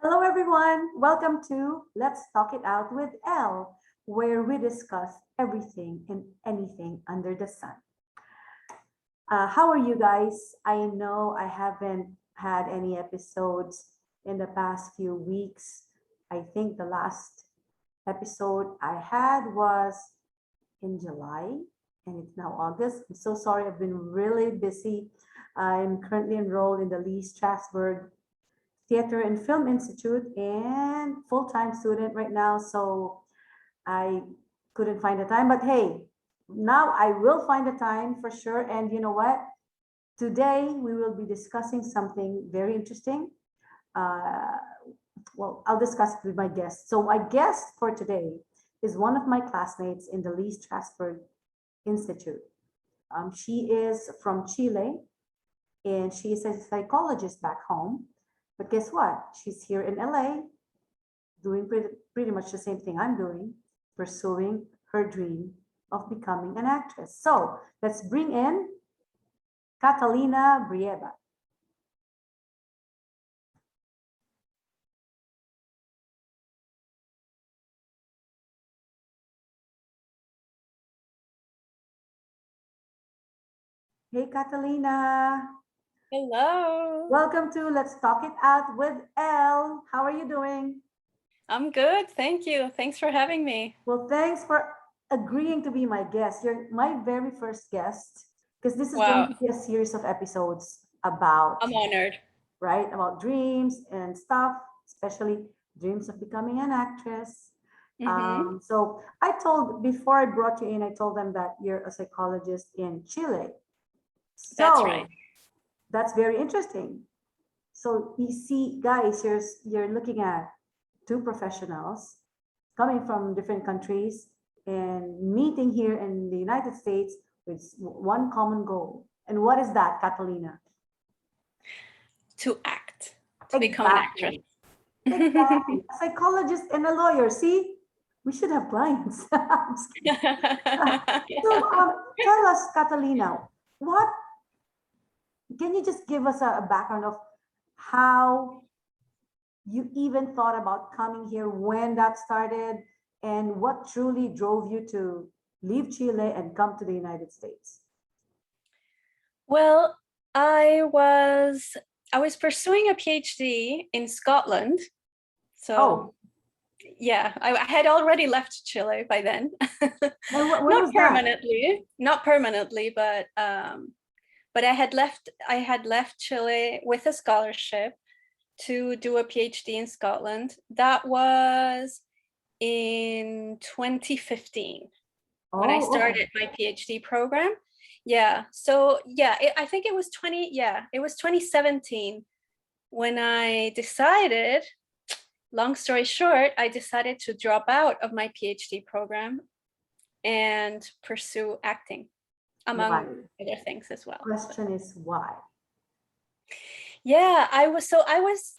Hello, everyone. Welcome to Let's Talk It Out with Elle, where we discuss everything and anything under the sun. How are you guys? I know I haven't had any episodes in the past few weeks. I think the last episode I had was in July, and it's now August. I'm so sorry, I've been really busy. I'm currently enrolled in the Lee Strasberg Theater and Film Institute and full-time student right now. So I couldn't find the time, but hey, now I will find the time for sure. And you know what? Today we will be discussing something very interesting. Uh, well, I'll discuss it with my guest. So my guest for today is one of my classmates in the Lee Strasberg Institute. She is from Chile and she is a psychologist back home. But guess what? She's here in LA doing pretty much the same thing I'm doing, pursuing her dream of becoming an actress. So let's bring in Catalina Brieba. Hey, Catalina. Hello. Welcome to Let's Talk It Out with Elle. How are you doing? I'm good. Thank you. Thanks for having me. Well, thanks for agreeing to be my guest. You're my very first guest because this is going Wow. to be a series of episodes about, I'm honored. right, about dreams and stuff, especially dreams of becoming an actress. Mm-hmm. So before I brought you in, I told them that you're a psychologist in Chile. That's right. So that's very interesting. So you see, guys, you're looking at two professionals coming from different countries and meeting here in the United States with one common goal. And what is that, Catalina? To act, to become an actress. Exactly. A psychologist and a lawyer. See, we should have clients. Tell us, Catalina, what can you just give us a background of how you even thought about coming here, when that started, and what truly drove you to leave Chile and come to the United States? Well, I was pursuing a PhD in Scotland. So Oh, yeah, I had already left Chile by then. and when Not was that? permanently, but I had left Chile with a scholarship to do a PhD in Scotland. That was in 2015 when I Oh, okay. started my PhD program. Yeah. So yeah, I think it was 2017 when I decided, long story short, I decided to drop out of my PhD program and pursue acting, Why? among other things as well. Question is why? Yeah, I was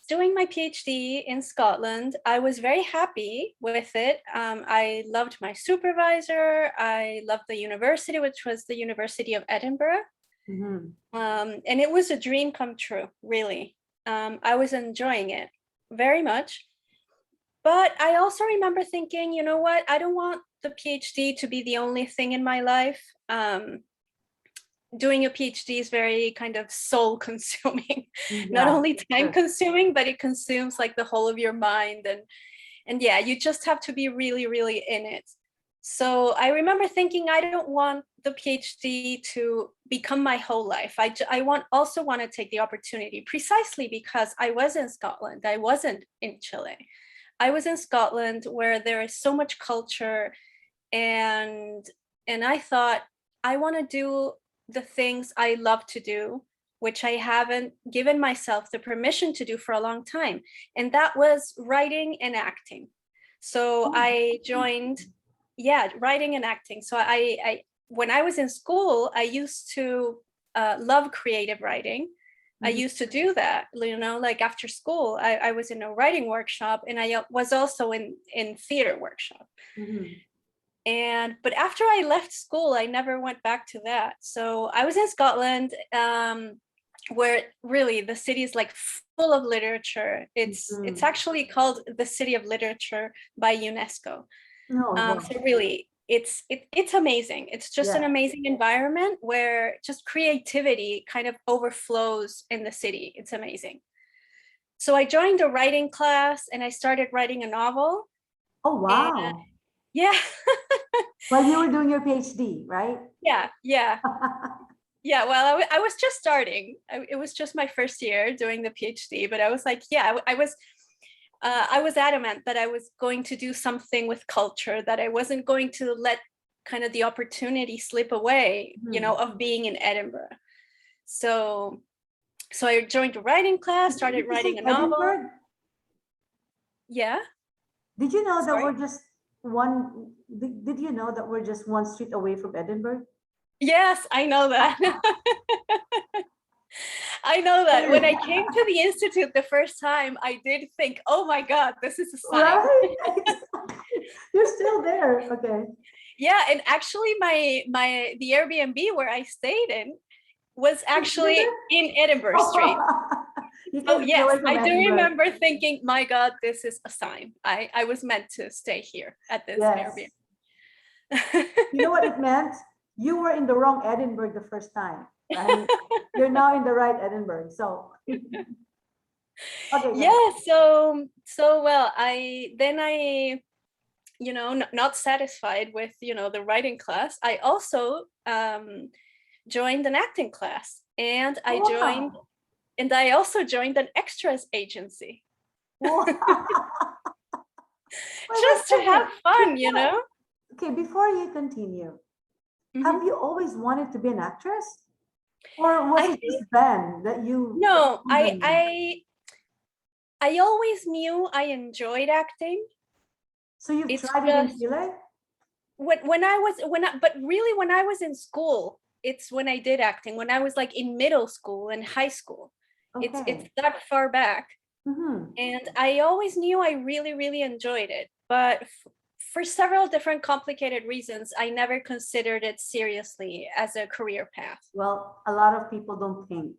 doing my PhD in Scotland. I was very happy with it. I loved my supervisor. I loved the university, which was the University of Edinburgh. Mhm. And it was a dream come true, really. I was enjoying it very much. But I also remember thinking, you know what? I don't want the PhD to be the only thing in my life. Doing a PhD is very kind of soul consuming, not Yeah, only time sure. consuming, but it consumes like the whole of your mind. And yeah, you just have to be really, really in it. So I remember thinking, I don't want the PhD to become my whole life. I also want to take the opportunity precisely because I was in Scotland. I wasn't in Chile. I was in Scotland where there is so much culture, and I thought I want to do the things I love to do, which I haven't given myself the permission to do for a long time, and that was writing and acting. So Oh, I joined, yeah, writing and acting. So I when I was in school, I used to love creative writing. I mhm. used to do that, like after school, I was in a writing workshop, and I was also in theater workshop. Mhm. But after I left school, I never went back to that. So I was in Scotland. where really the city is like full of literature. It's Mhm. actually called the City of Literature by UNESCO. No, So wow. really, it's amazing. It's just an Yeah. amazing environment where just creativity kind of overflows in the city. It's amazing. So I joined a writing class and I started writing a novel. Oh, And wow. yeah, While you were doing your PhD, right? yeah. Yeah, well, I was just starting. It was just my first year doing the PhD, but I was like, yeah, I was adamant that I was going to do something with culture, that I wasn't going to let kind of the opportunity slip away, you know, Hmm. of being in Edinburgh. So, so I joined a writing class, started Did you say writing a novel. Edinburgh? Yeah, Did you know that sorry. we're just did you know that we're just one street away from Edinburgh? Yes, I know that. I know that. When I came to the institute the first time, I did think, oh my God, this is a sign. Right? You're still there. Okay. Yeah, and actually the Airbnb where I stayed in was It's still actually there? in Edinburgh Street. You So can't get yes, away from I do Edinburgh. remember thinking, my God, this is a sign. I was meant to stay here at this Yes. Airbnb. You know what it meant? You were in the wrong Edinburgh the first time, right? You're now in the right Edinburgh. So, okay, good. Yeah, so well, I you know, not satisfied with, you know, the writing class, I also joined an acting class, and Wow. I also joined an extras agency Wow. Wait a just to have second. fun, you Before, know. okay, before you continue, Mhm. have you always wanted to be an actress? Or was I it think just then that you no, suddenly? I always knew I enjoyed acting. So you've It's tried it in just Chile? but really when I was in school, it's when I did acting, when I was like in middle school and high school. It's Okay. that far back. Mm-hmm. And I always knew I really, really enjoyed it. But for several different complicated reasons, I never considered it seriously as a career path. Well, a lot of people don't think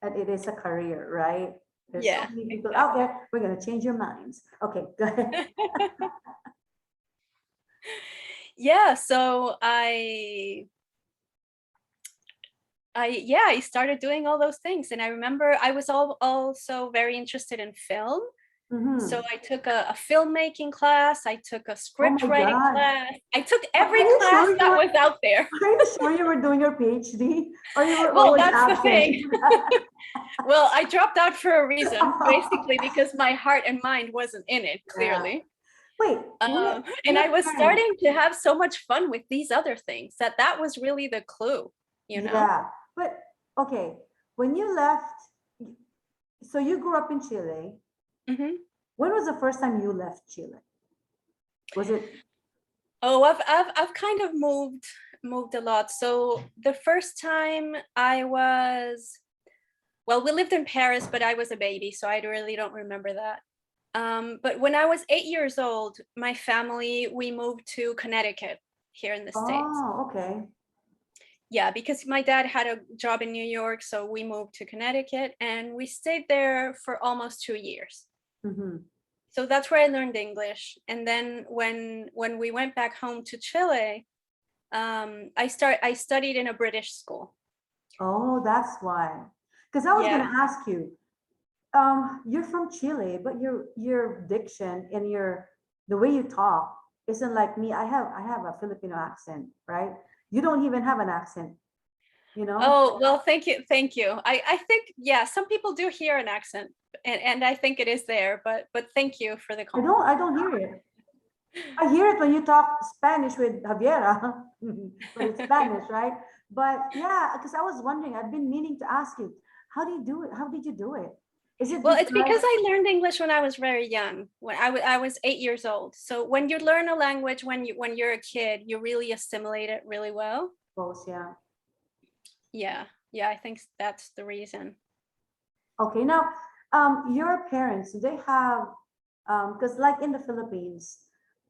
that it is a career, right? There's so Yeah, many people out exactly. there. We're going to change your minds. Okay, go ahead. Yeah, so I started doing all those things. And I remember I was also very interested in film. So Mm-hmm. I took a filmmaking class, I took a Oh script my writing God. class, I took Are every you class sure you that were, was out there. are you sure you were doing your PhD or you were Well, always that's the absent? thing. Well, I dropped out for a reason, basically because my heart and mind wasn't in it, Yeah. clearly. Wait, And your I was parents, starting to have so much fun with these other things that was really the clue, you know? yeah, but okay, when you left, so you grew up in Chile. Hmm. When was the first time you left Chile? Was it, Oh, I've kind of moved a lot. So the first time I was, well, we lived in Paris, but I was a baby, so I really don't remember that. But when I was 8 years old, my family, we moved to Connecticut here in the States. oh, okay. Yeah, because my dad had a job in New York, so we moved to Connecticut and we stayed there for almost 2 years. Mm-hmm. So that's where I learned English. And then when we went back home to Chile, I studied in a British school. Oh, that's why. Because I was Yeah. gonna ask you, you're from Chile, but your diction and the way you talk isn't like me. I have a Filipino accent, right? You don't even have an accent, you know? Oh, well, thank you. I think, yeah, some people do hear an accent, and I think it is there, but thank you for the compliment. I don't hear it. I hear it when you talk Spanish with Javiera, but it's Spanish, right? But yeah, because I was wondering, I've been meaning to ask you, how do you do it? How did you do it? Is it Well, it's because, because I learned English when I was very young. When I was 8 years old. So when you learn a language when you're a kid, you really assimilate it really well. both, yeah. Yeah, yeah, I think that's the reason. Okay, now, your parents, do they have, because like in the Philippines,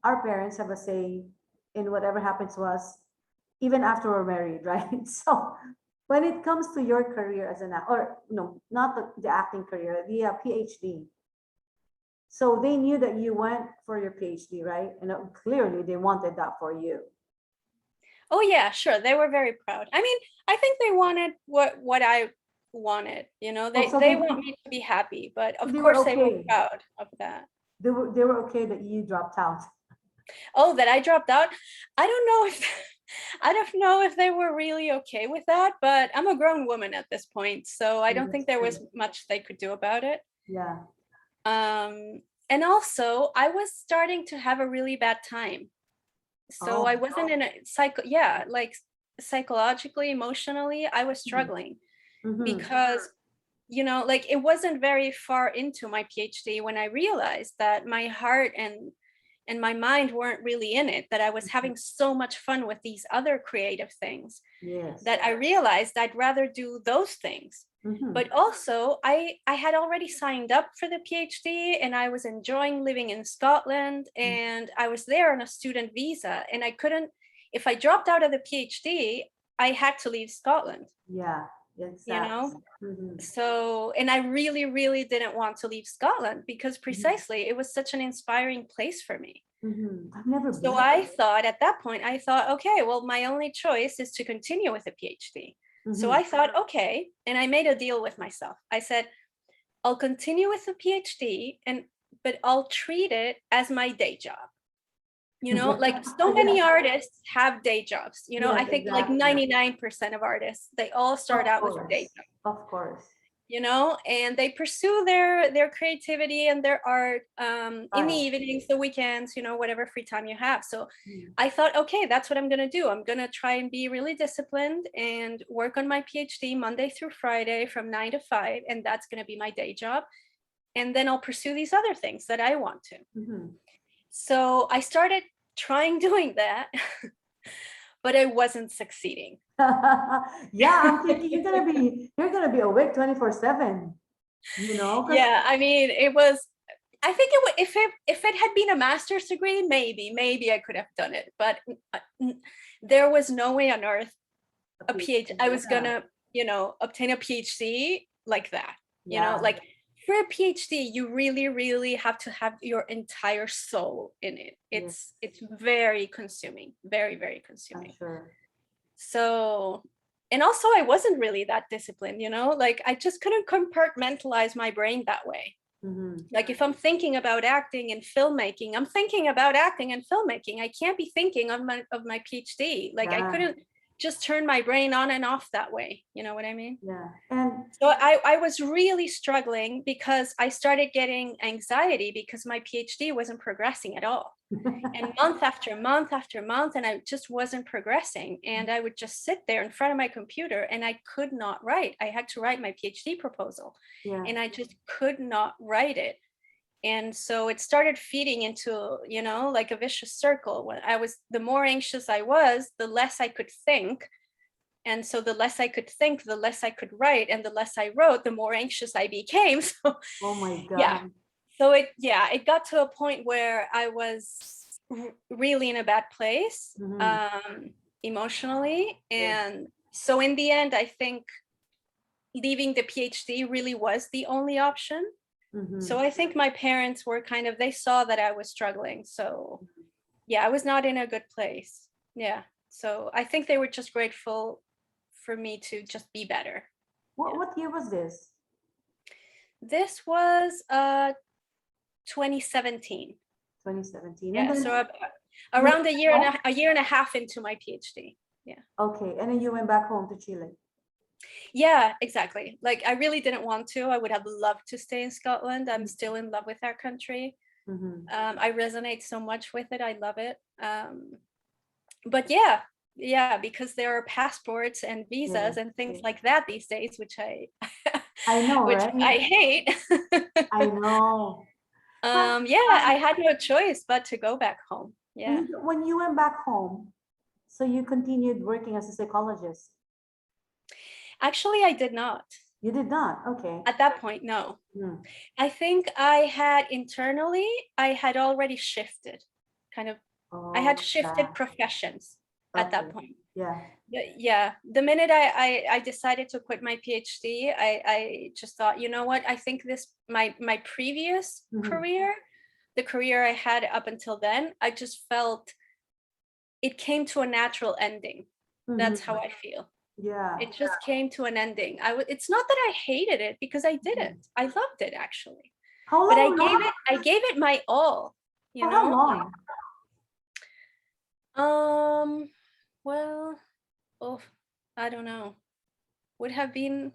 our parents have a say in whatever happens to us, even after we're married, right? So, when it comes to your career as an or no, not the acting career, the PhD. So they knew that you went for your PhD, right? And clearly they wanted that for you. Oh yeah, sure. They were very proud. I mean, I think they wanted what I wanted, you know. Oh, so They want me to be happy, but of they were course they were okay. proud of that. They were okay that you dropped out. Oh, that I dropped out. I don't know if I don't know if they were really okay with that, but I'm a grown woman at this point, so I Yeah, don't think that's there was true. much they could do about it. Yeah. And also I was starting to have a really bad time. So I Oh. wasn't in a like psychologically, emotionally, I was struggling Mm-hmm. because, you know, like it wasn't very far into my PhD when I realized that my heart and my mind weren't really in it, that I was having so much fun with these other creative things, Yes. that I realized I'd rather do those things. Mm-hmm. But also I had already signed up for the PhD and I was enjoying living in Scotland and I was there on a student visa and I couldn't, if I dropped out of the PhD, I had to leave Scotland, Yeah. you Exactly. know? Mm-hmm. So, and I really, really didn't want to leave Scotland because precisely it was such an inspiring place for me. Mm-hmm. I've never So been. I thought at that point, I thought, okay, well, my only choice is to continue with a PhD. So Mm-hmm. I thought, okay, and I made a deal with myself. I said, I'll continue with the PhD, but I'll treat it as my day job. You know, like so Yes. many artists have day jobs. You know, Yes, I think like exactly. 99% of artists, they all start Of out with a day course. job, Of course. you know, and they pursue their creativity and their art in the Right. evenings, the weekends, you know, whatever free time you have. So Mm. I thought, okay, that's what I'm going to do. I'm going to try and be really disciplined and work on my PhD Monday through Friday from 9 to 5, and that's going to be my day job. And then I'll pursue these other things that I want to. Mm-hmm. So I started trying doing that, but I wasn't succeeding. Yeah, I'm thinking you're gonna be awake 24/7, because Yeah, I mean, it was, I think it would, if it had been a master's degree, maybe I could have done it, but there was no way on earth a PhD I was yeah, gonna, you know, obtain a PhD like that. You know, yeah, like for a PhD, you really, really have to have your entire soul in it. yes, It's very consuming, very, very I'm consuming. sure. So, and also I wasn't really that disciplined, you know, like I just couldn't compartmentalize my brain that way. Mm-hmm. Like if I'm thinking about acting and filmmaking, I'm thinking about acting and filmmaking. I can't be thinking of my PhD. Like I Yeah, couldn't just turn my brain on and off that way. You know what I mean? yeah, and So I was really struggling because I started getting anxiety because my PhD wasn't progressing at all. And month after month after month, and I just wasn't progressing. And I would just sit there in front of my computer and I could not write. I had to write my PhD proposal yeah, and I just could not write it. And so it started feeding into, you know, like a vicious circle. When I was, the more anxious I was, the less I could think. And so the less I could think, the less I could write. And the less I wrote, the more anxious I became. So oh my yeah. God. So it got to a point where I was really in a bad place Mm-hmm. emotionally. Yes. And so in the end, I think leaving the PhD really was the only option. Mm-hmm. So I think my parents were kind of, they saw that I was struggling. So yeah, I was not in a good place. Yeah. So I think they were just grateful for me to just be better. Yeah. What year was this? This was 2017. 2017. And Yeah. then So you around went home? a year and a half into my PhD. Yeah. Okay, and then you went back home to Chile. Yeah, exactly. Like I really didn't want to. I would have loved to stay in Scotland. I'm still in love with our country. Mm-hmm. I resonate so much with it. I love it. But yeah, because there are passports and visas Yes, and things yes. like that these days, which I I know, which right? I hate. I know. But Yeah, I had no choice but to go back home. Yeah. when you went back home, so you continued working as a psychologist. Actually, I did not. You did not. Okay. At that point, no. Hmm. I think I had internally, I had already shifted, kind of, I had Oh, shifted yeah. professions at that Okay. point. Yeah. Yeah, the minute I decided to quit my PhD, I just thought, you know what, I think this my previous Mhm. career, the career I had up until then, I just felt it came to a natural ending. That's how Mhm. I feel. Yeah. It just came to an ending. It's not that I hated it, because I Mhm. didn't. I loved it actually. How But long now? I gave it my all, you For how know? Like, long? well, oh, I don't know. Would have been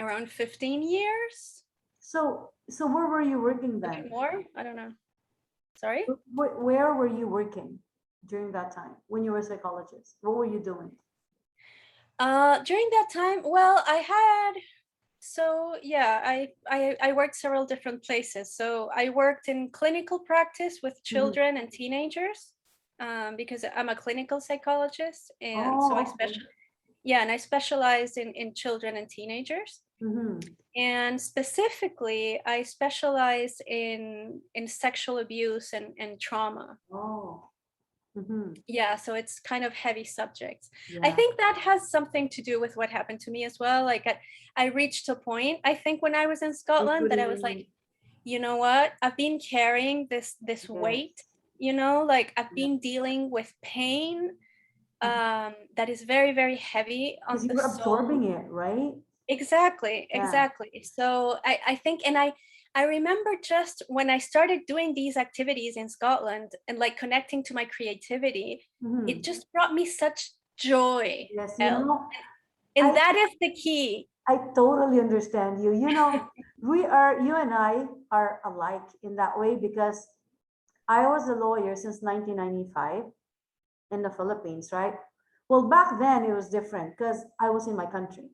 around 15 years, So where were you working a bit then? more. I don't know. Sorry. Where were you working during that time when you were a psychologist? What were you doing? During that time, well, I had, so yeah, I worked several different places. So I worked in clinical practice with Mhm. children and teenagers, because I'm a clinical psychologist, and so Oh, okay. yeah, and I specialized in children and teenagers. Mhm. And specifically, I specialize in sexual abuse and trauma. Oh. Mhm. Yeah, so it's kind of heavy subjects. I Yeah. think that has something to do with what happened to me as well. Like I reached a point, I think, when I was in You Scotland, that I was like, couldn't. you know what, I've been carrying this weight, Yes. like I've Yeah. been dealing with pain, that is very, very heavy on Because you the were absorbing soul. it, right? Exactly, Yeah. exactly. So I think, and I remember just when I started doing these activities in Scotland and like connecting to my creativity, it Mhm. just brought me such joy, Yes. Elle. And I that is the key. I totally understand you. You and I are alike in that way because I was a lawyer since 1995 in the Philippines, right? Well, back then it was different because I was in my country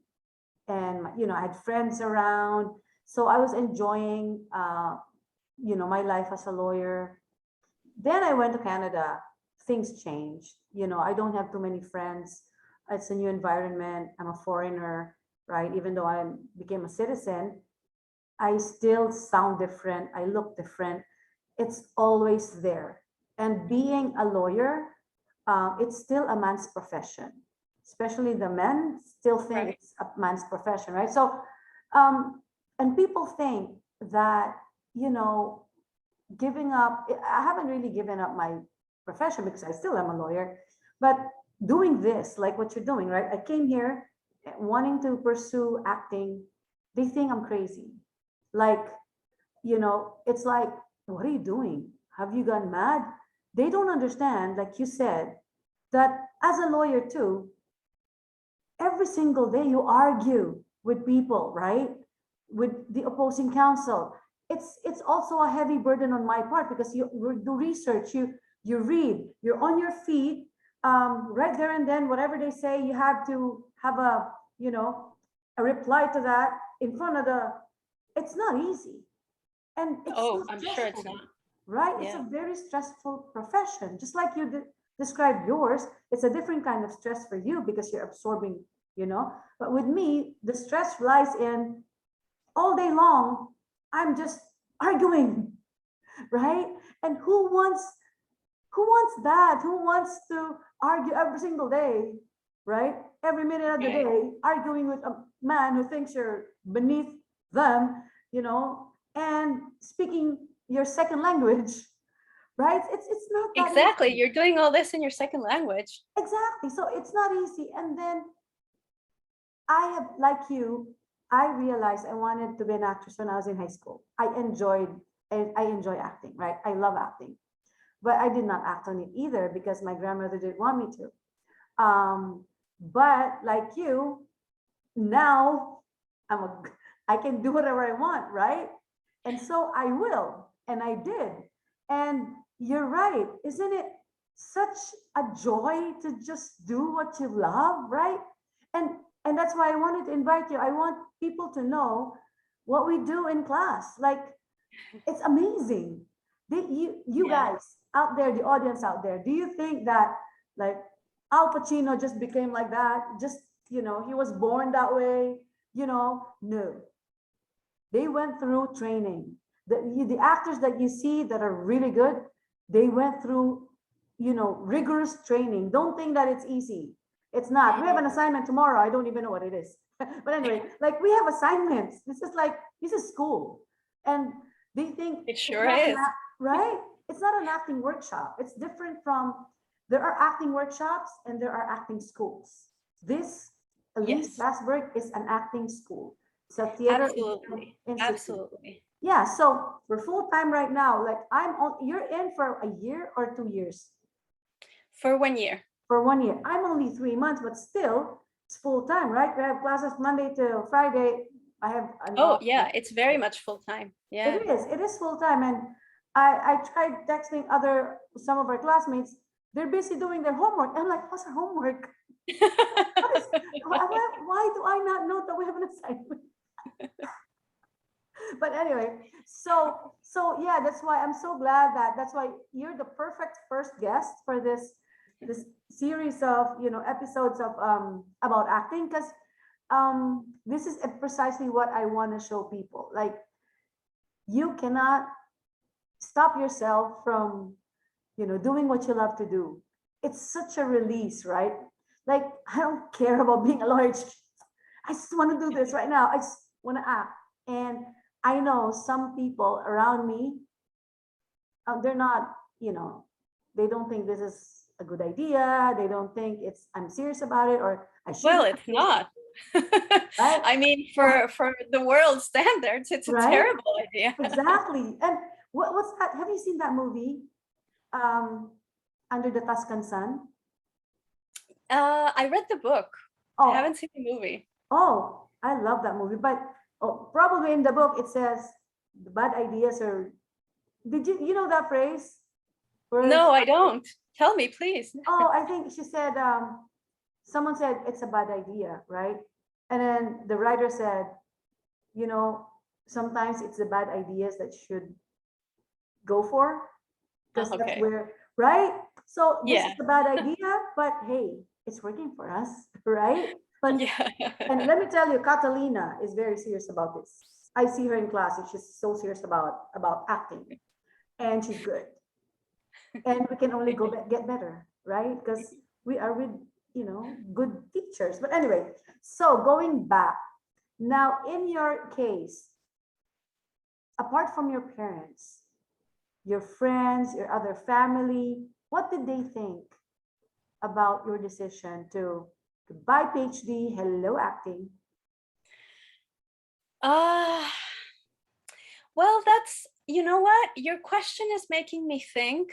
and I had friends around, so I was enjoying my life as a lawyer. Then I went to Canada. Things changed. I don't have too many friends. It's a new environment. I'm a foreigner, right? Even though I became a citizen, I still sound different. I look different. It's always there. And being a lawyer, it's still a man's profession. Especially the men still think Right. it's a man's profession, right? So, um, and people think that, you know, giving up, I haven't really given up my profession because I still am a lawyer, but doing this, like what you're doing, right? I came here wanting to pursue acting. They think I'm crazy. Like, it's like, what are you doing? Have you gone mad? They don't understand, like you said, that as a lawyer too, every single day you argue with people, right? With the opposing counsel. It's also a heavy burden on my part because you do research, you read, you're on your feet, right there and then whatever they say, you have to have a reply to that in front of the. It's not easy, and it's so Oh, I'm sure it's stressful, not. right? It's Yeah. a very stressful profession, just like you described yours. It's a different kind of stress for you because you're absorbing. But with me, the stress lies in all day long, I'm just arguing, right? And who wants that? Who wants to argue every single day, right? Every minute of the Right. day, arguing with a man who thinks you're beneath them, and speaking your second language, right? It's not that Exactly. easy. You're doing all this in your second language. Exactly. So it's not easy. And then I have, like you, I realized I wanted to be an actress when I was in high school. I enjoy acting, right? I love acting, but I did not act on it either because my grandmother didn't want me to. But like you, now I'm a, I can do whatever I want, right? And so I will, and I did. And you're right, isn't it such a joy to just do what you love, right? And and that's why I wanted to invite you. I want people to know what we do in class. Like it's amazing. You Yeah. guys out there, the audience out there, do you think that like Al Pacino just became like that? Just he was born that way? No. They went through training. The actors that you see that are really good, they went through rigorous training. Don't think that it's easy. It's not. We have an assignment tomorrow. I don't even know what it is. But anyway, like we have assignments. This is school. And they think It it's sure not is. right? It's not an acting workshop. It's different from, there are acting workshops and there are acting schools. This, Elise Yes. Glassberg, is an acting school. It's a theater Absolutely. institute. Absolutely. Yeah, so we're full time right now. Like you're in for a year or 2 years? For 1 year. For 1 year. I'm only 3 months, but still it's full time, right? We have classes Monday to Friday. I have an Oh, off. yeah, it's very much full time. Yeah. It is full time. And I tried texting some of our classmates. They're busy doing their homework. I'm like, what's our homework? Why do I not know that we have an assignment? But anyway, so yeah, that's why I'm so glad that's why you're the perfect first guest for this series of episodes of about acting, because this is precisely what I want to show people. Like, you cannot stop yourself from doing what you love to do. It's such a release, right? Like, I don't care about being a lawyer. I just want to do this right now. I just want to act. And I know some people around me, they're not, they don't think this is a good idea. They don't think I'm serious about it, or I should. Well, it's not. Right? I mean, for the world standards, it's a Right? terrible idea. Exactly. And what's that? Have you seen that movie, Under the Tuscan Sun? I read the book. Oh, I haven't seen the movie. oh, I love that movie. But probably in the book it says the bad ideas are. Did you know that phrase? No, I don't. Tell me, please. Oh, I think she said, someone said it's a bad idea, right? And then the writer said, sometimes it's the bad ideas that should go for, because that's Okay. where, right? So this is Yeah. a bad idea, but hey, it's working for us, right? But Yeah. and let me tell you, Catalina is very serious about this. I see her in class, and she's so serious about acting, and she's good. And we can only get better, right? Because we are with good teachers. But anyway, so going back now, in your case, apart from your parents, your friends, your other family, what did they think about your decision to buy PhD, hello acting? Well, you know what? Your question is making me think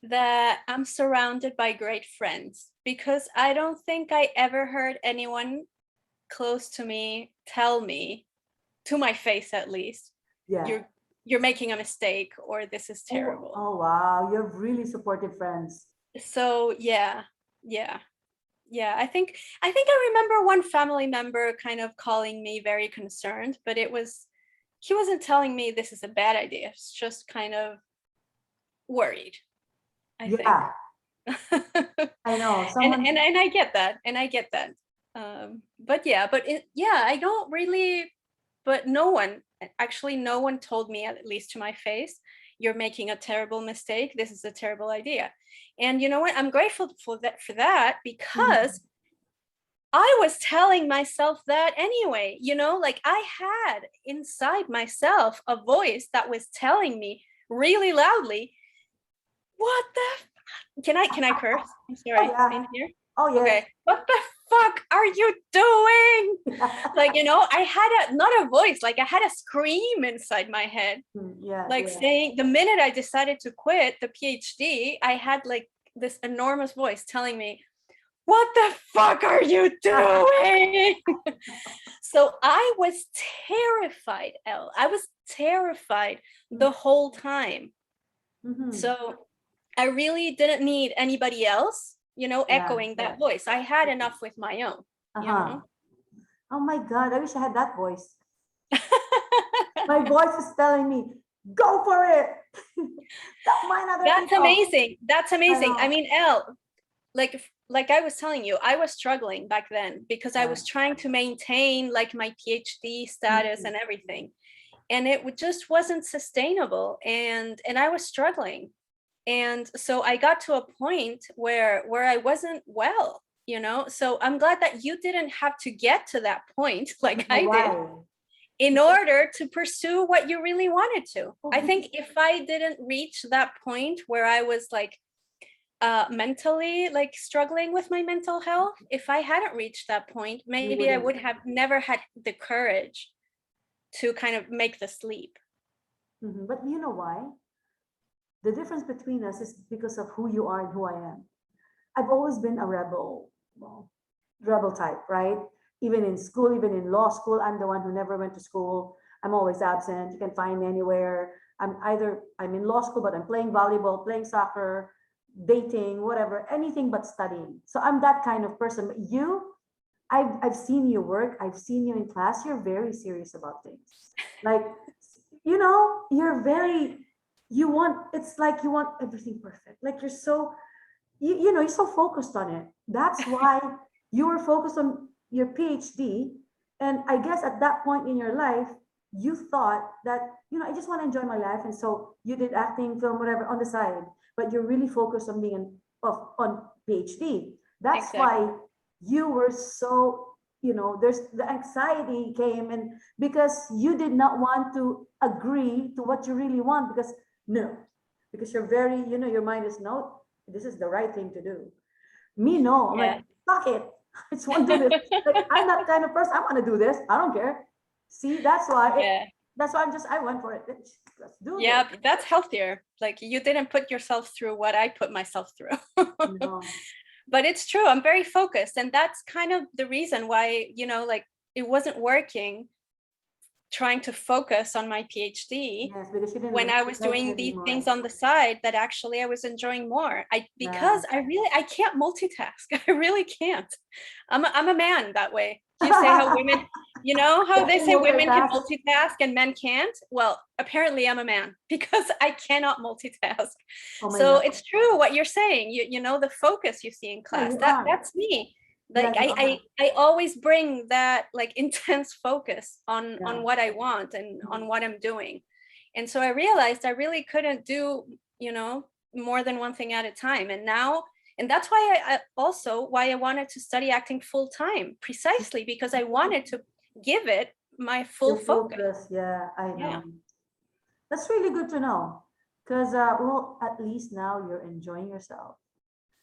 that I'm surrounded by great friends, because I don't think I ever heard anyone close to me tell me, to my face at least, Yeah. you're making a mistake, or this is terrible. Oh wow, you have really supportive friends. So yeah. I think I remember one family member kind of calling me very concerned, but he wasn't telling me this is a bad idea. It's just kind of worried, I think. I know. And I get that. But yeah, I don't really, but no one told me, at least to my face, you're making a terrible mistake. This is a terrible idea. And you know what? I'm grateful for that, because I was telling myself that anyway, like I had inside myself a voice that was telling me really loudly, what the, can I curse? I'm sorry, in here. Oh yeah. Okay. What the fuck are you doing? Like, I had not a voice, like I had a scream inside my head. Saying, the minute I decided to quit the PhD, I had like this enormous voice telling me, what the fuck are you doing? So I was terrified, Elle. I was terrified the whole time. So I really didn't need anybody else, echoing that voice. I had enough with my own, Oh my God, I wish I had that voice. My voice is telling me, go for it. Don't mind other That's people. amazing. That's amazing. I mean, Elle, like I was telling you, I was struggling back then because I was trying to maintain like my PhD status and everything. And it just wasn't sustainable. And I was struggling. And so I got to a point where I wasn't well, so I'm glad that you didn't have to get to that point like I did Why? in order to pursue what you really wanted to. Oh, I think if I didn't reach that point where I was like mentally like struggling with my mental health, if I hadn't reached that point, maybe I would have never had the courage to kind of make the leap. But you know why? The difference between us is because of who you are and who I am. I've always been a rebel, well, rebel type, right? Even in school, even in law school, I'm the one who never went to school. I'm always absent. You can find me anywhere. I'm in law school, but I'm playing volleyball, playing soccer, dating, whatever, anything but studying. So I'm that kind of person. But you, I've seen you work. I've seen you in class. You're very serious about things. Like, you're very, it's like you want everything perfect. Like you're so, you're so focused on it. That's why you were focused on your PhD. And I guess at that point in your life, you thought that, I just want to enjoy my life. And so you did acting, film, whatever on the side, but you're really focused on being on PhD. That's Exactly. why you were so, there's the anxiety came, and because you did not want to agree to what you really want, because you're very, your mind is no, this is the right thing to do. Me, no, I'm like, fuck it. I just want to do this. Like, I'm that kind of person. I want to do this. I don't care. See, that's why. That's why I went for it. Let's do it. Yeah, that's healthier. Like you didn't put yourself through what I put myself through. No. But it's true. I'm very focused. And that's kind of the reason why, like it wasn't working trying to focus on my PhD when I was doing these things on the side that actually I was enjoying more. Because I can't multitask. I really can't. I'm a man that way. You say how women, how they say women can multitask and men can't? Well, apparently I'm a man because I cannot multitask. So it's true what you're saying. You know, the focus you see in class, that's me. Like I always bring that like intense focus on what I want and on what I'm doing. And so I realized I really couldn't do, more than one thing at a time. And that's why I wanted to study acting full time, precisely because I wanted to give it my full focus. Yeah, I know. Yeah. That's really good to know. Because well, at least now you're enjoying yourself.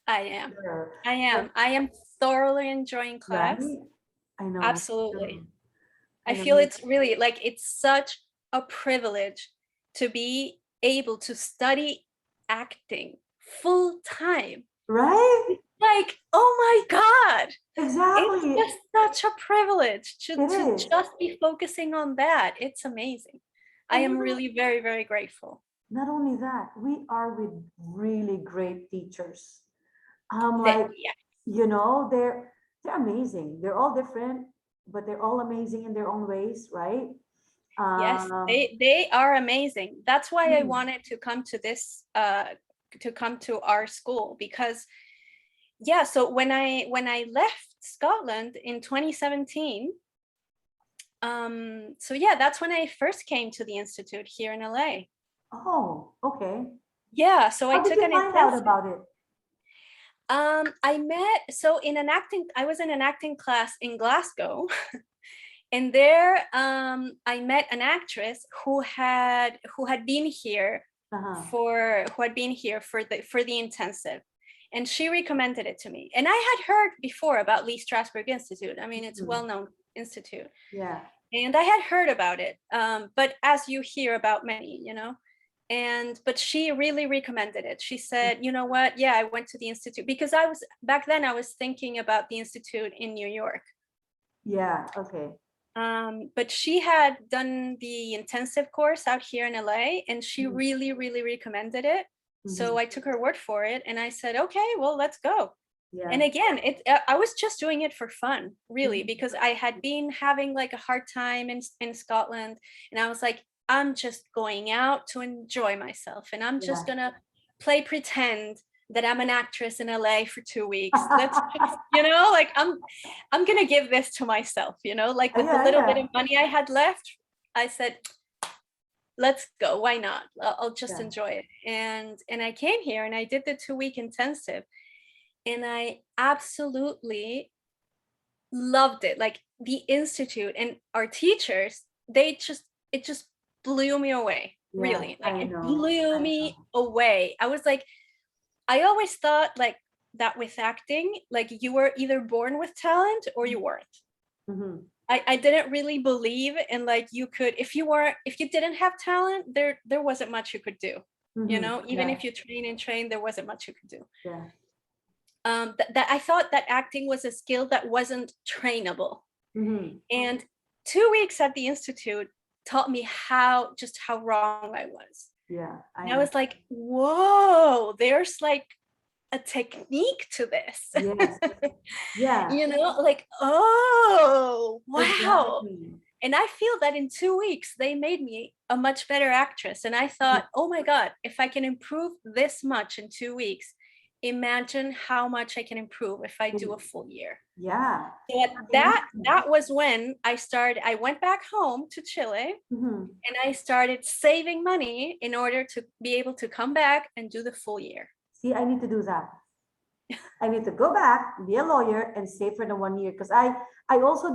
I am. Sure. I am thoroughly enjoying class. Right? I know. Absolutely. I feel it's really like it's such a privilege to be able to study acting full time. Right? Like, oh my God. Exactly. It's just such a privilege to just be focusing on that. It's amazing. I am really very, very grateful. Not only that, we are with really great teachers. They're amazing. They're all different, but they're all amazing in their own ways, right? Yes, they are amazing. That's why I wanted to come to this, to come to our school, because so when I left Scotland in 2017, that's when I first came to the Institute here in LA. Oh, okay. Yeah, so I took an intensive. How did you find out about it? I was in an acting class in Glasgow, and there I met an actress who had been here for the intensive, and she recommended it to me. And I had heard before about Lee Strasberg Institute. I mean, it's a well-known institute. Yeah. And I had heard about it, but as you hear about many, but she really recommended it. She said, you know what? Yeah, I went to the Institute because back then I was thinking about the Institute in New York. Yeah, okay. But she had done the intensive course out here in LA, and she really, really recommended it. So I took her word for it, and I said, okay, well, let's go. Yeah. And again, I was just doing it for fun, really, because I had been having like a hard time in Scotland, and I was like, I'm just going out to enjoy myself, and I'm just gonna play pretend that I'm an actress in LA for 2 weeks. Let's just, like I'm gonna give this to myself, like with the little bit of money I had left, I said, let's go. Why not? I'll just Yeah. enjoy it. And I came here and I did the 2-week intensive, and I absolutely loved it. Like the institute and our teachers, it just blew me away. Yeah. Really, like I it know. blew I me know. away. I was like, I always thought like that with acting, like you were either born with talent or you weren't. Mm-hmm. I didn't really believe in like you could, if you didn't have talent, there wasn't much you could do. You Mm-hmm. know, even Yeah. if you train and train, there wasn't much you could do. Yeah. That I thought that acting was a skill that wasn't trainable. Mm-hmm. And 2 weeks at the institute taught me how wrong I was. Yeah. And I I know. was like, whoa, there's like a technique to this. Yes. Yeah. You know, like, oh, wow. Exactly. And I feel that in 2 weeks, they made me a much better actress. And I Mhm. thought, oh my God, if I can improve this much in 2 weeks, imagine how much I can improve if I do a full year. Yeah. So that was when I went back home to Chile, Mm-hmm. and I started saving money in order to be able to come back and do the full year. See, I need to do that. I need to go back, be a lawyer, and save for the 1 year because I also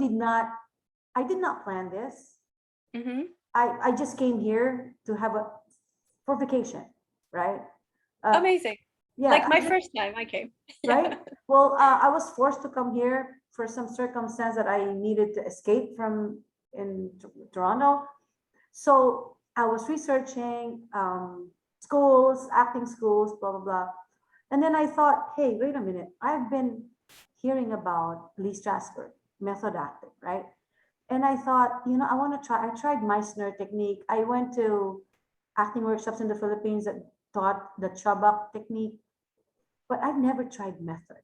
I did not plan this. Mhm. I just came here to have a for vacation, right? Uh, Amazing. yeah, Like my first time I came. right. Well, I was forced to come here for some circumstance that I needed to escape from in Toronto. So I was researching schools, acting schools, blah blah blah. And then I thought, hey, wait a minute. I've been hearing about Lee Strasberg, method acting, right? And I thought, I want to try. I tried Meissner technique. I went to acting workshops in the Philippines that taught the Chubbuck technique, but I've never tried method.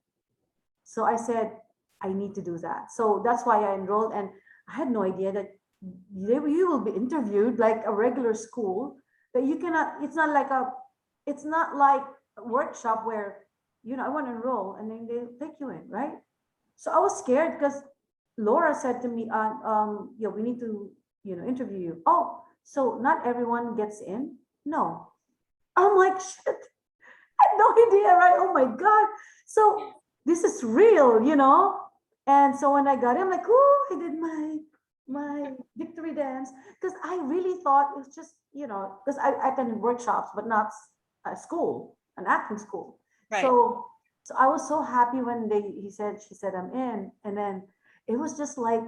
So I said, I need to do that. So that's why I enrolled. And I had no idea that you will be interviewed like a regular school, that you cannot, it's not like a workshop where, I want to enroll and then they take you in, right? So I was scared because Laura said to me, yeah, we need to, interview you. Oh, so not everyone gets in? No. I'm like, shit, I had no idea, right? Oh my God. So this is real, And so when I got in, I'm like, oh, I did my victory dance because I really thought it was just, because I attended workshops, but not a school, an acting school. Right. So I was so happy when she said I'm in, and then it was just like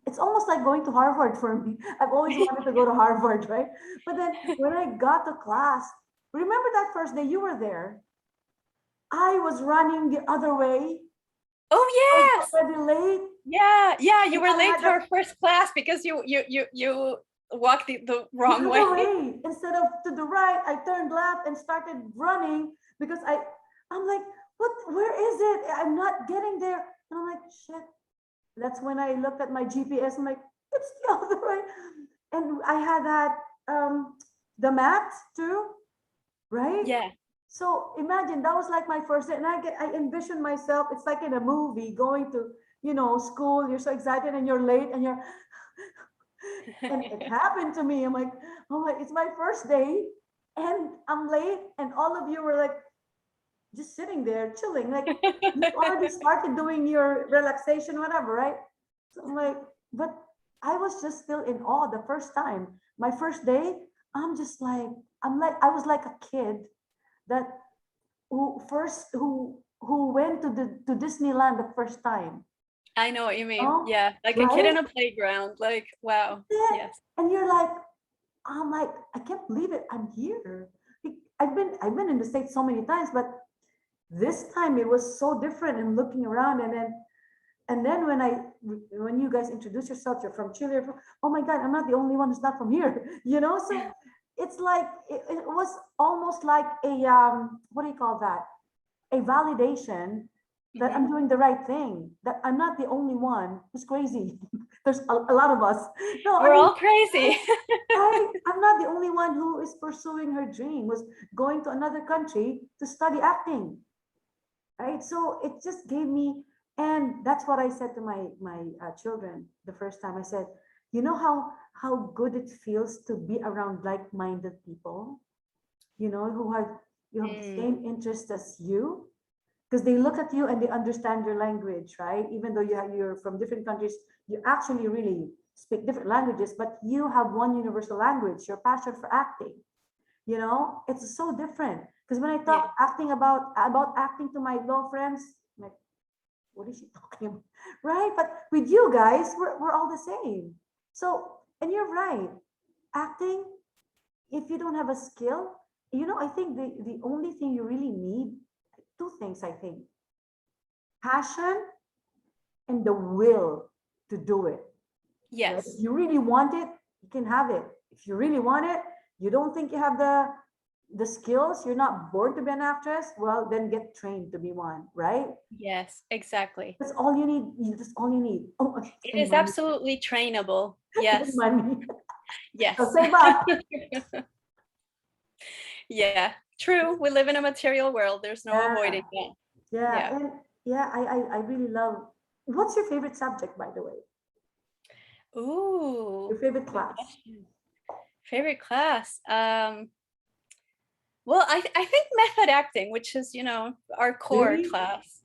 it's almost like going to Harvard for me. I've always wanted to go to Harvard, right? But then when I got to class, remember that first day you were there? I was running the other way. Oh I was yes. already late. Yeah, you And were I late had to our first class because you walked the the wrong way. other way. Instead of to the right, I turned left and started running because I'm like, where is it? I'm not getting there. And I'm like, shit. That's when I looked at my GPS. I'm like, it's the other way. And I had that the mat too, right? Yeah. So imagine that was like my first day, and I envision myself. It's like in a movie going to school. You're so excited and you're late and you're and it happened to me. I'm like, oh my, it's my first day, and I'm late, and all of you were like just sitting there chilling, like you already started doing your relaxation, whatever, right? So I'm like, but I was just still in awe the first time. My first day, I'm just like, I was like a kid that who went to Disneyland the first time. I know what you mean. Oh, Yeah, like a kid right? in a playground. Like, wow. Yeah. Yes. And you're like, I'm like, I can't believe it. I'm here. I've been in the States so many times, but this time it was so different and looking around and then when you guys introduce yourself, you're from Chile, oh my God, I'm not the only one who's not from here, so it's like it was almost like a what do you call that, a validation that I'm doing the right thing, that I'm not the only one who's crazy. There's a lot of us. No, I We're mean, all crazy. I'm not the only one who is pursuing her dream, was going to another country to study acting, right? So it just gave me, and that's what I said to my children the first time. I said, you know how good it feels to be around like-minded people, who you have the same interest as you, because they look at you and they understand your language, right? Even though you're from different countries, you actually really speak different languages, but you have one universal language, your passion for acting. It's so different. Because when I Yeah. talk acting about acting to my law friends, I'm like, what is she talking about? Right? But with you guys, we're all the same. So, and you're right. Acting, if you don't have a skill, I think the only thing you really need, two things, I think: passion and the will to do it. Right? If Yes. you really want it, you can have it. If you really want it, you don't think you have the skills, you're not born to be an actress, well, then get trained to be one, right? Yes, exactly. That's all you need. That's all you need. Oh, It and is money. absolutely trainable. And Yes. money. So Yes. save up. Yeah, true. We live in a material world. There's no Yeah, avoiding that. yeah, Yeah. and yeah, I really love. What's your favorite subject, by the way? Your Ooh, favorite good class? question. Favorite class. Well, I think method acting, which is, our core Really? class.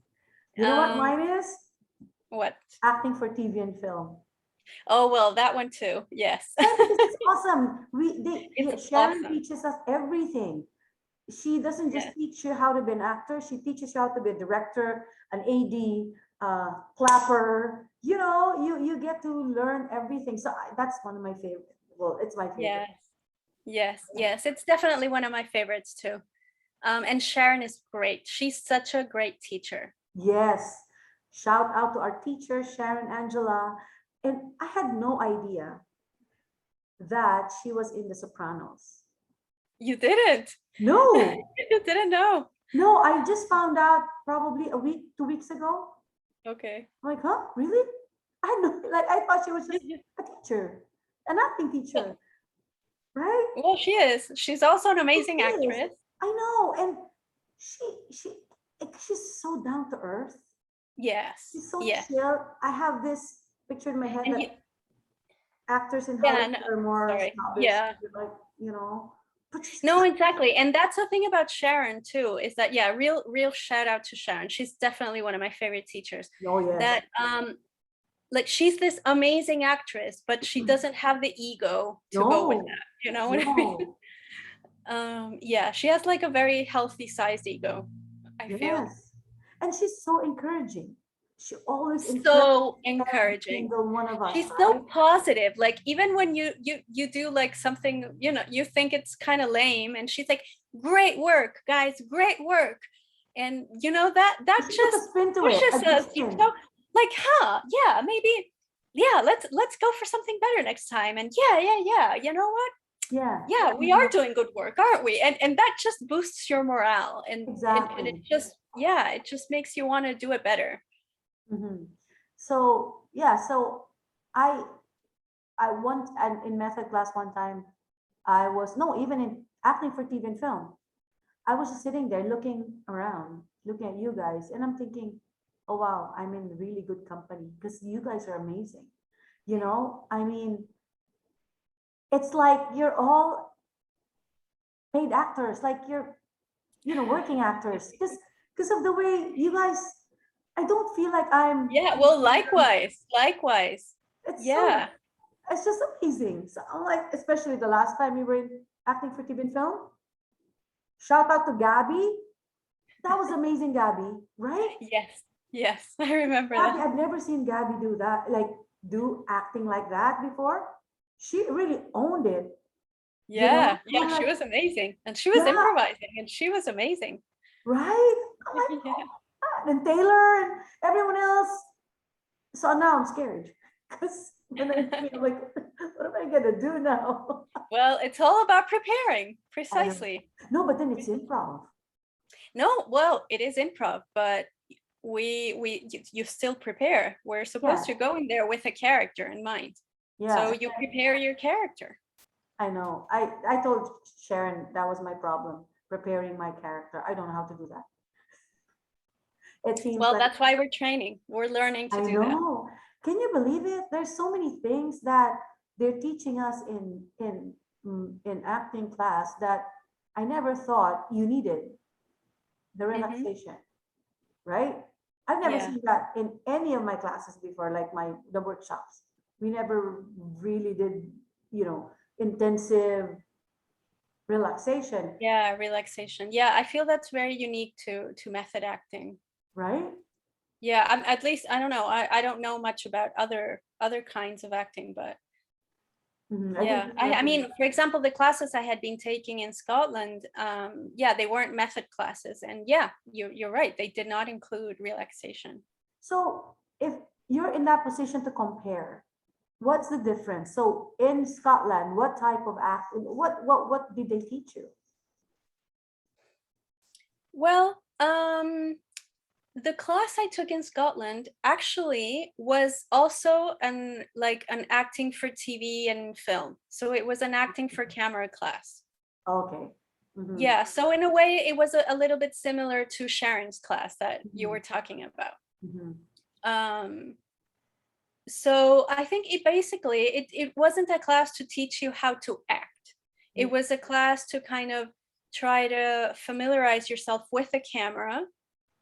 You know what Um, mine is? what? Acting for TV and film. Oh, well, that one too. Yes. Right, because it's awesome. It's Sharon awesome. teaches us everything. She doesn't just Yes. teach you how to be an actor. She teaches you how to be a director, an AD, clapper. You get to learn everything. So that's one of my favorite. Well, it's my favorite. Yes. Yes. Yes. It's definitely one of my favorites too. And Sharon is great. She's such a great teacher. Yes. Shout out to our teacher, Sharon Angela. And I had no idea that she was in The Sopranos. You didn't. No, You didn't know. no, I just found out probably a week, 2 weeks ago. Okay. I'm like, huh? Really? I know, like I thought she was just a teacher, an acting teacher, right? Well, she is. She's also an She amazing is. actress. I know, and she she's so down to earth. Yes. She's so Yes. chill. I have this picture in my head And that actors in yeah, Hollywood no, are more sorry. snobbish, Yeah. like but she's No, exactly. And that's the thing about Sharon too, is that yeah, real shout out to Sharon. She's definitely one of my favorite teachers. oh yes, That like she's this amazing actress, but she doesn't have the ego to go with no, that. You know what I mean? no, Yeah, she has like a very healthy sized ego, I feel. yes, and she's so encouraging. She always encourages So every encouraging. single one of us, She's so right? positive. Like even when you do like something, you think it's kind of lame, and she's like, "Great work, guys, great work." And that She puts just a spin to it, a pushes good us, spin. like, huh, yeah, maybe, yeah, let's go for something better next time. And yeah, you know what? Yeah, Yeah, we are doing good work, aren't we? And that just boosts your morale, and it exactly. just, yeah, it just makes you want to do it better. Hmm. So yeah, so I I once and in method class one time, I was no even in acting for TV and film. I was just sitting there looking around, looking at you guys, and I'm thinking, oh wow, I'm in really good company because you guys are amazing. I mean, it's like you're all paid actors, like you're, working actors, because of the way you guys. I don't feel like I'm. Yeah, well, likewise. It's so. Yeah. It's just amazing. So I'm like, especially the last time we were acting for TV and film. Shout out to Gabby. That was amazing, Gabby, right? Yes. Yes. I remember Gabby, that. I've never seen Gabby do that, like do acting like that before. She really owned it, Yeah. And Yeah. I'm She like, was amazing. And she was yeah, improvising, and she was amazing. right? I'm like, Yeah. and Taylor and everyone else. So now I'm scared because when I see, I'm like, what am I gonna do now? Well, it's all about preparing. I know. Precisely. No, but then it's improv. No, well, it is improv, but you still prepare. We're supposed Yeah, to go in there with a character in mind. So yeah. you prepare your character. I know. I told Sharon that was my problem, preparing my character. I don't know how to do that. It seems Well, like that's why we're training. We're learning to I do that. know. Can you believe it? There's so many things that they're teaching us in acting class that I never thought you needed the relaxation, right? I've never Yeah. seen that in any of my classes before, like the workshops. We never really did, intensive relaxation, Yeah, relaxation. Yeah, I feel that's very unique to method acting. right? Yeah, I'm at least I don't know. I don't know much about other kinds of acting, but I think yeah. I mean, for example, the classes I had been taking in Scotland, yeah, they weren't method classes. And yeah, you're right. They did not include relaxation. so. If you're in that position to compare, what's the difference? So in Scotland, what type of act? What did they teach you? Well, the class I took in Scotland actually was also an acting for TV and film. So it was an acting for camera class. Okay. Mm-hmm. Yeah, so in a way it was a little bit similar to Sharon's class that you Mhm. were talking about. Mm-hmm. Um, so I think it wasn't a class to teach you how to act. It was a class to kind of try to familiarize yourself with the camera.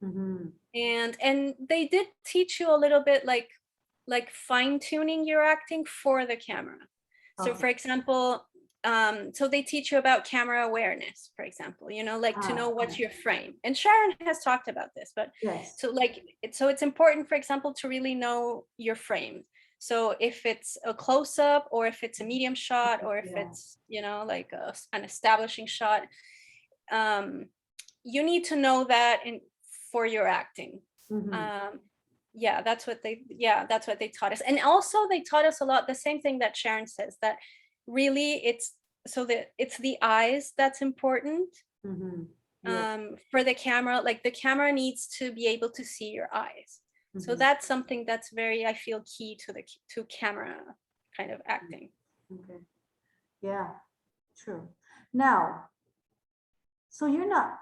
Mm-hmm. And they did teach you a little bit like fine-tuning your acting for the camera. So Okay. for example, so they teach you about camera awareness, for example, like to know what's your frame. And Sharon has talked about this, but Yes. so it's important, for example, to really know your frame. So if it's a close-up, or if it's a medium shot, or if Yeah. it's like an establishing shot, you need to know that for your acting. Mm-hmm. Yeah, that's what they taught us. And also they taught us a lot, the same thing that Sharon says, that really it's the eyes that's important. Mm-hmm. Yeah. For the camera, like the camera needs to be able to see your eyes. So Mm-hmm. that's something that's very, I feel, key to camera kind of acting. Okay. Yeah. True. Now, so you're not.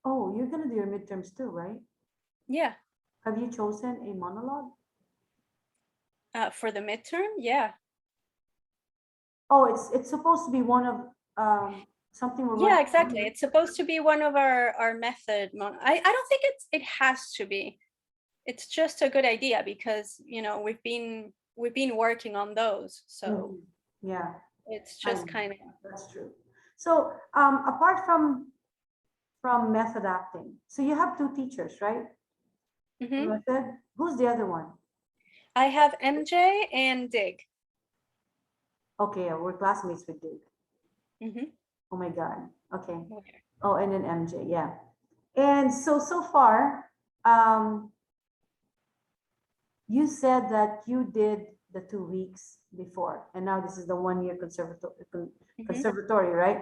Oh, you're gonna do your midterms too, right? Yeah. Have you chosen a monologue? For the midterm, yeah. Oh, it's supposed to be one of something we're going Yeah, to exactly. do. It's supposed to be one of our method. I don't think it has to be. It's just a good idea because we've been working on those. So Mhm. Yeah, it's I just know. kind of. That's true. So, apart from method acting, so you have two teachers, right? Hmm. Method. Who's the other one? I have MJ and Dig. Okay, yeah, we're classmates with Dave. Hmm. Oh my God. Okay. Okay. Oh, and then MJ, yeah. And so far, um, you said that you did the 2 weeks before, and now this is the 1 year Hmm. conservatory, right?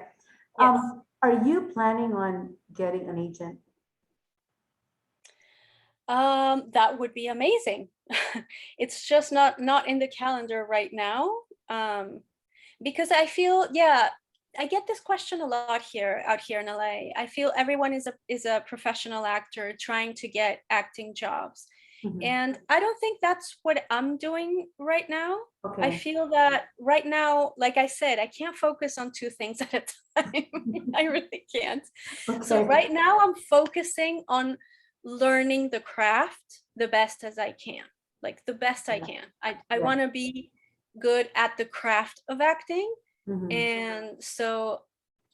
Yes. Are you planning on getting an agent? That would be amazing. It's just not in the calendar right now. Because I feel, yeah, I get this question a lot out here in LA. I feel everyone is a professional actor trying to get acting jobs. Mhm. And I don't think that's what I'm doing right now. I Okay. feel that right now, like I said, I can't focus on two things at a time. I really can't. So Okay. right now I'm focusing on learning the craft the best as I can, like the best I Yeah. can. I Yeah. want to be good at the craft of acting. Mhm. And so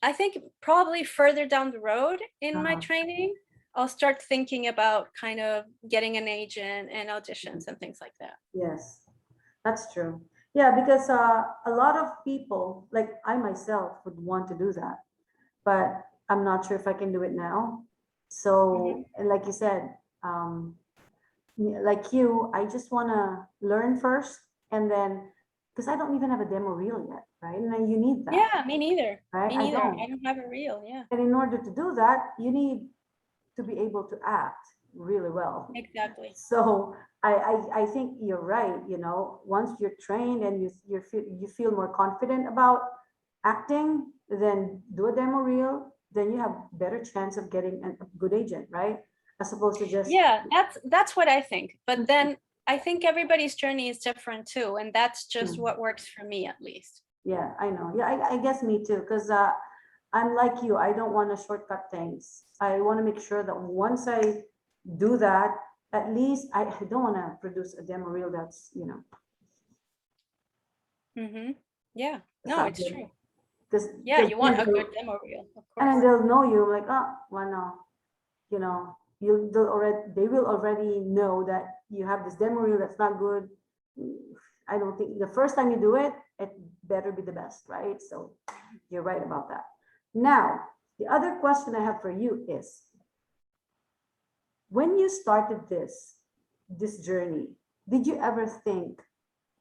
I think probably further down the road in my Uh-huh. training, I'll start thinking about kind of getting an agent and Mhm. auditions and things like that. Yes, that's true. Yeah, because a lot of people, like I myself, would want to do that, but I'm not sure if I can do it now. Hmm. So, and like you said, like you, I just want to learn first, and then because I don't even have a demo reel yet, right? And then you need that, Yeah, me neither. right? Me I neither. I don't. don't have a reel. Yeah, And in order to do that, you need to be able to act really well. exactly. So I think you're right. Once you're trained and you feel more confident about acting, then do a demo reel. Then you have better chance of getting a good agent, right? As opposed to just Yeah, that's what I think. But then I think everybody's journey is different too, and that's just Mm. what works for me at least. Yeah, I know. Yeah, I guess me too, because I'm like you. I don't want to shortcut things. I want to make sure that once I do that, at least I don't want to produce a demo reel that's, Yeah, that's no, not it's good. true. Because Yeah, you want a good demo reel, of and then course. they'll know you like, oh, well, no, they will already know that you have this demo reel that's not good. I don't think the first time you do it, it better be the best, right? So you're right about that. Now, the other question I have for you is, when you started this journey, did you ever think,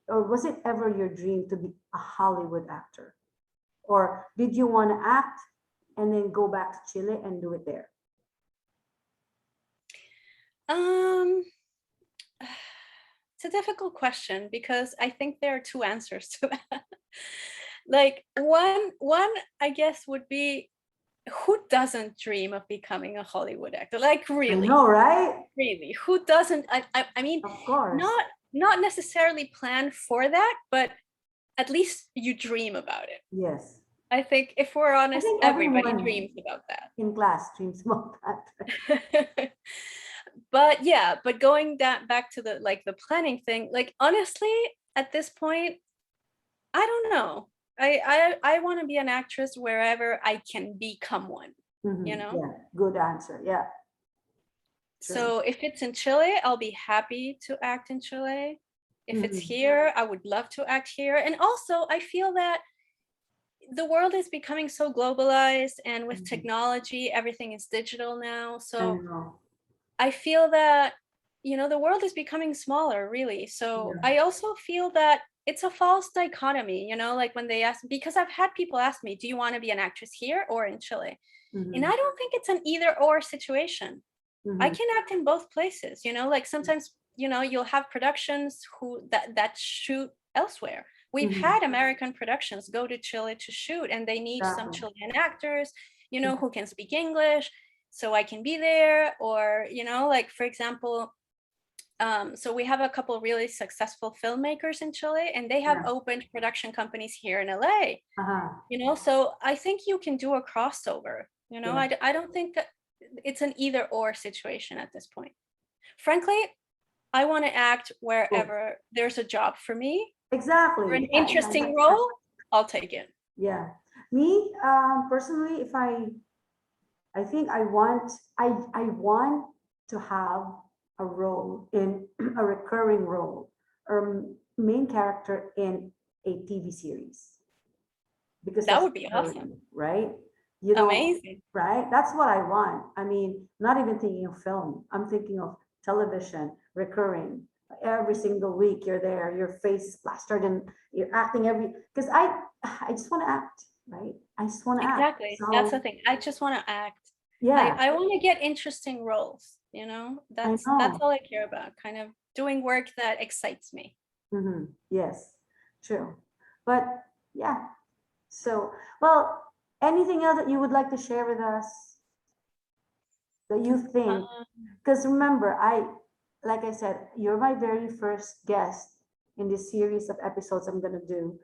or was it ever your dream to be a Hollywood actor? Or did you want to act and then go back to Chile and do it there? Um, it's a difficult question because I think there are two answers to that. Like one I guess would be, who doesn't dream of becoming a Hollywood actor? Like I really, know, right? really, who doesn't? I mean, Of course. not necessarily plan for that, but at least you dream about it. Yes. I think if we're I honest, think everybody everyone dreams about that. in class dreams about that. But yeah, but going back to the like the planning thing, like honestly, at this point, I don't know. I want to be an actress wherever I can become one, you Mhm. know? Yeah, good answer. Yeah, true. So if it's in Chile, I'll be happy to act in Chile. If it's Mhm. here, I would love to act here. And also, I feel that the world is becoming so globalized, and with Mhm. technology, everything is digital now. I So know. I feel that, the world is becoming smaller, really. So Yeah. I also feel that it's a false dichotomy, like when they ask, because I've had people ask me, do you want to be an actress here or in Chile? And Mhm. I don't think it's an either or situation. I Mhm. can act in both places, like sometimes, you'll have productions that shoot elsewhere. We've Mhm. had American productions go to Chile to shoot, and they need some Exactly. Chilean actors, who can speak English, so I can be there. Or, like for example, so we have a couple really successful filmmakers in Chile, and they have Yeah. opened production companies here in LA. Uh-huh. So I think you can do a crossover. Yeah. I don't think that it's an either or situation at this point. Frankly, I want to act Cool. wherever there's a job for me or Exactly. an Yeah, yeah, interesting that's role. I'll take it. yeah. Me, personally, if I think I want to have a role in a recurring role or main character in a TV series because That that's would be awesome. recurring, right? You know, Amazing. right? That's what I want. I mean, not even thinking of film. I'm thinking of television, recurring. Every single week you're there, your face is plastered and you're acting because I just want to act, right? I just want to act. Exactly. That's the So thing. I just want to act. I, yeah, I want to get interesting roles, I That's know. all I care about, kind of doing work that excites me. Yes, true. But yeah, so well, anything else that you would like to share with us that you think? Um, Because remember, like I said, you're my very first guest in this series of episodes I'm gonna do,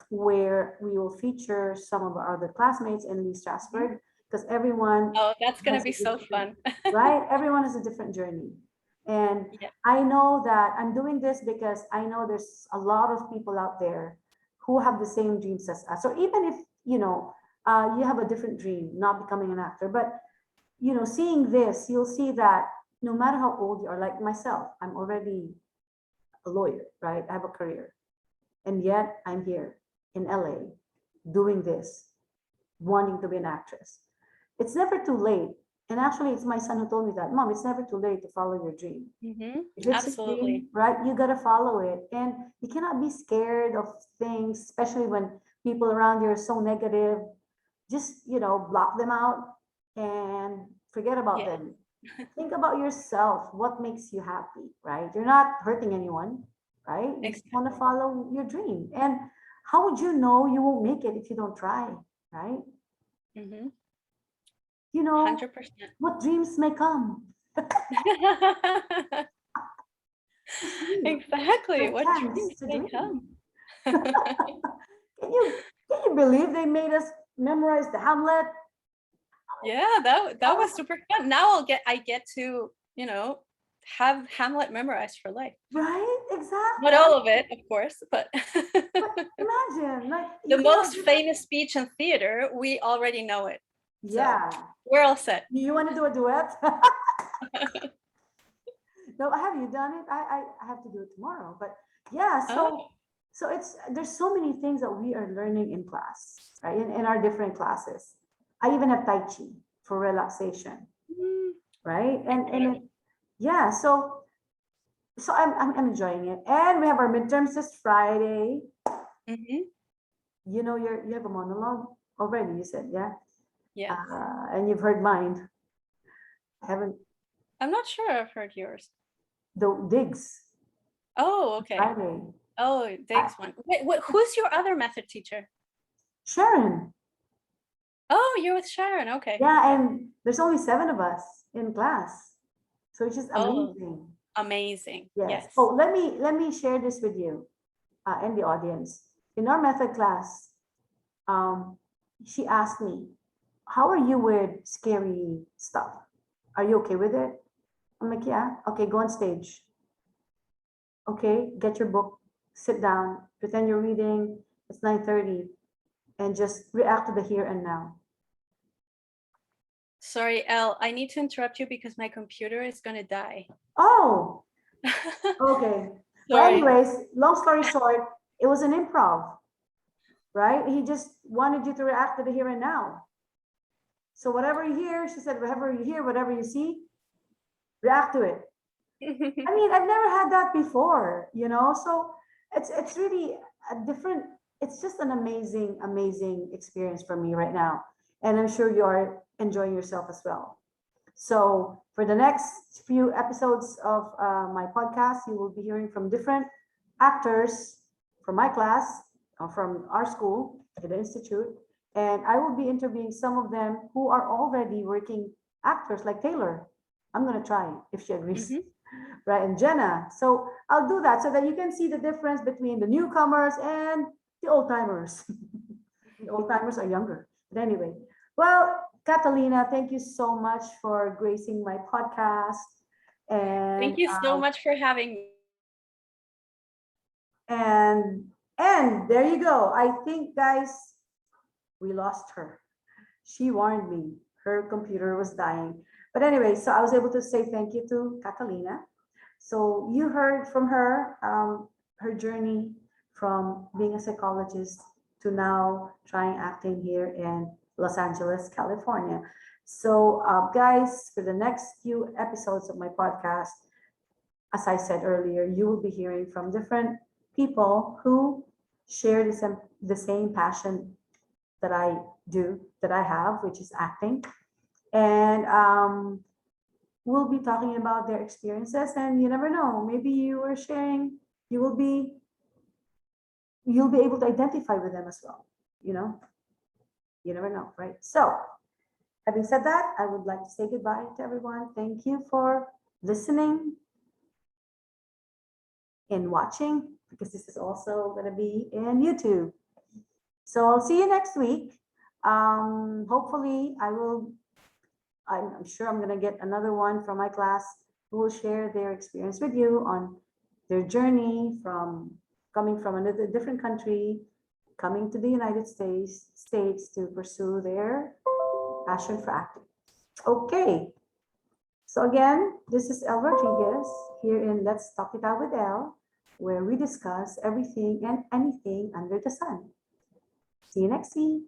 where we will feature some of our other classmates in Lee mhm. Strasberg, because everyone Oh, that's gonna has be a so different, fun. right? Everyone has a different journey. And Yeah. I know that I'm doing this because I know there's a lot of people out there who have the same dreams as us. So even if, you have a different dream, not becoming an actor, but seeing this, you'll see that no matter how old you are, like myself, I'm already a lawyer, right? I have a career. And yet I'm here in LA doing this, wanting to be an actress. It's never too late. And actually, it's my son who told me that, Mom, it's never too late to follow your dream. If it's a Absolutely. dream, right, you got to follow it. And you cannot be scared of things, especially when people around you are so negative. Just, block them out and forget about Yeah. them. Think about yourself. What makes you happy, right? You're not hurting anyone, right? You just want to Exactly. follow your dream. And how would you know you won't make it if you don't try, right? 100%. What dreams may come. Just read. Exactly. There's What chance dreams to may dream. come. Can you believe they made us memorize the Hamlet? Yeah, that Oh, was super fun. Now I get to, have Hamlet memorized for life. right? Not Exactly. all of it, of course, but But imagine, like, the you know, most famous speech in theater, we already know it. So yeah. we're all set. You want to do a duet? No, have you done it? I have to do it tomorrow. But yeah, Oh, so there's so many things that we are learning in class, right? In our different classes. I even have Tai Chi for relaxation, mm, right? And incredible. yeah, so I'm enjoying it. And we have our midterms this Friday. Hmm. You know, you have a monologue already, you said, yeah? Yes. And you've heard mine. I haven't, I'm not sure I've heard yours. the digs Oh, okay. Friday. Oh, Uh, Diggs one. Wait, who's your other method teacher? Sharon. Oh, you're with Sharon. Okay. Yeah, and there's only 7 of us in class. So it's just Oh, amazing. amazing. Yes. Yes. Oh, let me share this with you and the audience. In our method class, um, she asked me, "How are you with scary stuff? Are you okay with it?" I'm like, "Yeah." Okay, go on stage. Okay, get your book, sit down, pretend you're reading. It's 9:30, and just react to the here and now. Sorry, Elle, I need to interrupt you because my computer is gonna die. Oh, okay. But Sorry. anyways, long story short, it was an improv, right? He just wanted you to react to the here and now. So whatever you hear, she said, whatever you hear, whatever you see, react to it. I mean, I've never had that before, so it's really a different, it's just an amazing, amazing experience for me right now. And I'm sure you're enjoying yourself as well. So for the next few episodes of my podcast, you will be hearing from different actors from my class or from our school at the Institute. And I will be interviewing some of them who are already working actors like Taylor. I'm going to try if she agrees. Mhm. Right, and Jenna. So I'll do that so that you can see the difference between the newcomers and the old timers. The old timers are younger. But anyway, well, Catalina, thank you so much for gracing my podcast. Thank And you so much for having me. and and there you go. I think, guys, we lost her. She warned me her computer was dying. But anyway, so I was able to say thank you to Catalina. So you heard from her, her journey from being a psychologist to now trying acting here in Los Angeles, California. So, guys, for the next few episodes of my podcast, as I said earlier, you will be hearing from different people who share the same passion that I do, that I have, which is acting. And we'll be talking about their experiences, and you never know, maybe you are sharing, you will be you'll be able to identify with them as well, you know you never know, right? So having said that, I would like to say goodbye to everyone. Thank you for listening and watching, because this is also going to be in YouTube. So I'll see you next week. Hopefully I'm sure I'm going to get another one from my class who will share their experience with you on their journey from coming from another different country, coming to the United States to pursue their passion for acting. Okay. So again, this is Elle Rodriguez here in Let's Talk It Out with Elle, where we discuss everything and anything under the sun. See you next week.